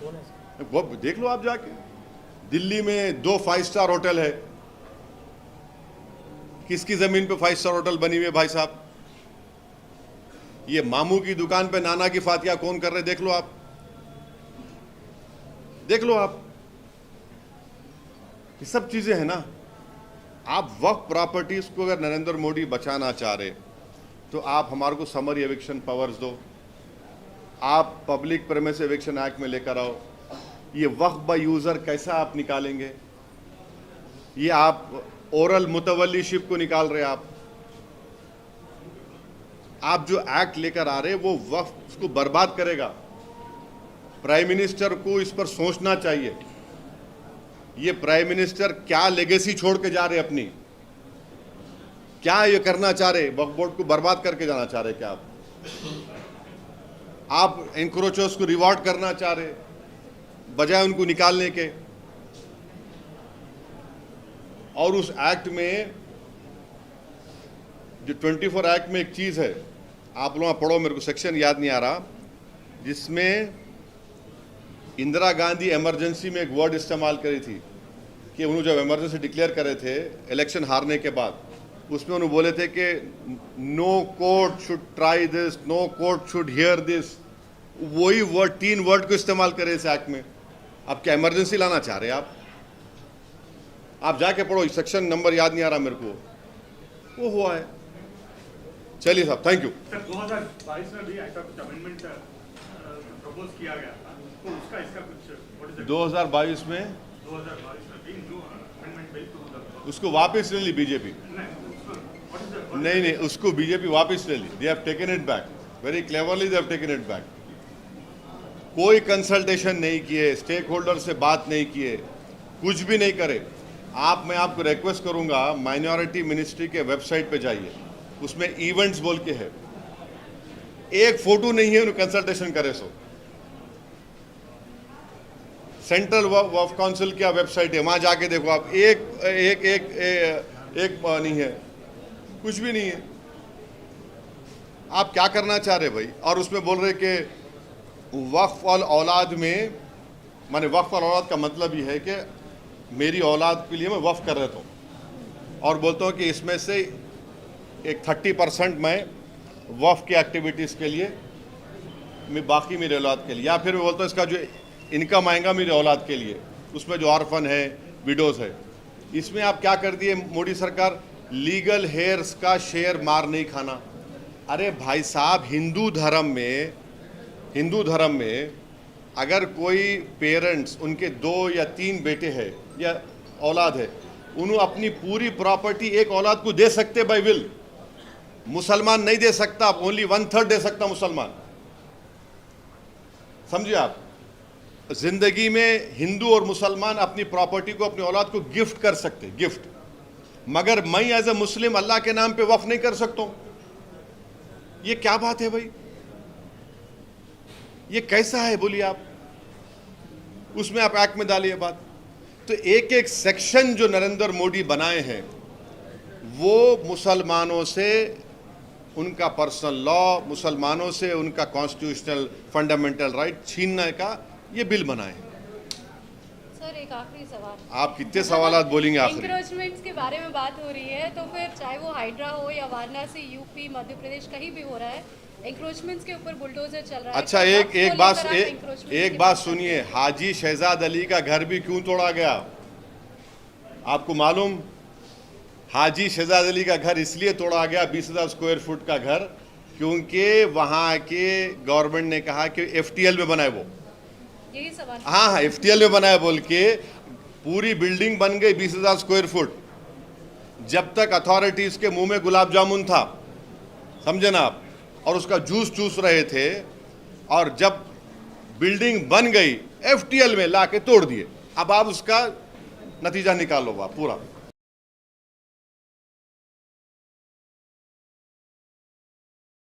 कौन है सर? वो देख लो आप जाके। दिल्ली में 2 5 स्टार होटल है, किसकी जमीन पे 5 स्टार होटल बनी हुई है भाई साहब? ये मामू की दुकान पे नाना की फातिया कौन कर रहे? देख लो आप, देख लो आप। ये सब चीजें हैं ना। आप वक्फ प्रॉपर्टीज को अगर नरेंद्र मोदी बचाना चाह रहे तो आप हमारे को समरी एविक्शन पावर्स दो, आप पब्लिक प्रेमिस एविक्शन एक्ट में लेकर आओ। ये वक्फ बाय यूजर कैसा आप निकालेंगे? ये आप ओरल मुतवल्लीशिप को निकाल रहे। आप जो एक्ट लेकर आ रहे वो वक्फ को बर्बाद करेगा। प्राइम मिनिस्टर को इस पर सोचना चाहिए। ये प्राइम मिनिस्टर क्या लेगेसी छोड़ के जा रहे अपनी? क्या ये करना चाह रहे? वक्फ बोर्ड को बर्बाद करके जाना चाह रहे? क्या आप एनक्रोचर्स को रिवॉर्ड करना चाह रहे बजाय उनको निकालने के? और उस एक्ट में जो 24 एक्ट में एक चीज है, आप लोग पढ़ो, मेरे को सेक्शन याद नहीं आ रहा, जिसमें इंदिरा गांधी इमरजेंसी में एक वर्ड इस्तेमाल करी थी कि उन्होंने जब इमरजेंसी डिक्लेयर करे थे इलेक्शन हारने के बाद, उसमें उन्होंने बोले थे कि no court should try this, no court should hear this. वही वर्ड, 3 वर्ड को इस्तेमाल करे इस एक्ट में। अब क्या इमरजेंसी लाना चाह रहे हैं आप जाके पढ़ो, सेक्शन नंबर याद नहीं आ रहा मेरे को, वो हुआ है। चलिए साहब, थैंक यू। सर, 2022 में भी ऐसा कुछ अमेंडमेंट प्रपोज किया गया था, तो उसका इसका कुछ 2022 में 2022 में भी न्यू अमेंडमेंट बिल टू उसको वापस ले ली बीजेपी। नहीं, उसको बीजेपी वापस ले ली। They have taken it back, very cleverly they have taken it back. कोई कंसल्टेशन नहीं किए, स्टेक होल्डर से बात नहीं किए, कुछ भी नहीं करे। मैं आपको रिक्वेस्ट करूंगा, माइनॉरिटी मिनिस्ट्री के वेबसाइट पे जाइए, उसमें इवेंट्स बोल के है, एक फोटो नहीं है उन्हें कंसल्टेशन करे। सो सेंट्रल वक्फ काउंसिल की वेबसाइट है, वहां जाके देखो आप, एक नहीं है, कुछ भी नहीं है। आप क्या करना चाह रहे भाई? और उसमें बोल रहे कि वक्फ और औलाद में, माने वक्फ और औलाद का मतलब ये है कि मेरी औलाद के लिए मैं वक्फ कर रहा हूँ, और बोलता हूँ कि इसमें से एक 30% मैं वक्फ की एक्टिविटीज़ के लिए, मैं बाकी मेरे औलाद के लिए, या फिर मैं बोलता हूँ इसका जो इनकम आएगा मेरी औलाद के लिए, उसमें जो ऑर्फन है, विडोज़ है। इसमें आप क्या कर दिए मोदी सरकार? लीगल हेयर्स का शेयर मार नहीं खाना। अरे भाई साहब, हिंदू धर्म में अगर कोई पेरेंट्स, उनके 2 या 3 बेटे हैं या औलाद है, उन्होंने अपनी पूरी प्रॉपर्टी एक औलाद को दे सकते बाय विल। मुसलमान नहीं दे सकता, ओनली 1/3 दे सकता मुसलमान। समझिए आप, जिंदगी में हिंदू और मुसलमान अपनी प्रॉपर्टी को, अपनी औलाद को गिफ्ट कर सकते, गिफ्ट। मगर मैं एज ए मुस्लिम अल्लाह के नाम पे वक्फ नहीं कर सकता हूं। ये क्या बात है भाई? ये कैसा है बोलिए आप? उसमें आप एक्ट में डालिए बात। तो एक एक सेक्शन जो नरेंद्र मोदी बनाए हैं, वो मुसलमानों से उनका पर्सनल लॉ, मुसलमानों से उनका कॉन्स्टिट्यूशनल फंडामेंटल राइट छीनने का ये बिल बनाए। सर एक आखिरी सवाल, आप कितने सवाल बोलेंगे आखिरी? इंक्रोचमेंट्स के बारे में बात हो रही है, तो फिर चाहे वो हाइड्रा हो या वाराणसी, यूपी, मध्य प्रदेश, कहीं भी हो रहा है, इंक्रोचमेंट्स के ऊपर बुलडोजर चल रहा है। अच्छा, एक बात सुनिए, हाजी शहजाद अली का घर भी क्यों तोड़ा गया आपको मालूम? हाजी शहजाद अली का घर इसलिए तोड़ा गया, 20,000 स्क्वायर फुट का घर, क्योंकि वहां के गवर्नमेंट ने कहा कि FTL में बनाए वो। यही सवाल। हाँ, FTL में बनाए बोल के पूरी बिल्डिंग बन गई 20,000 स्क्वायर फुट। जब तक अथॉरिटीज के मुंह में गुलाब जामुन था, समझे ना आप, और उसका जूस चूस रहे थे, और जब बिल्डिंग बन गई FTL में ला के तोड़ दिए। अब आप उसका नतीजा निकालो पूरा।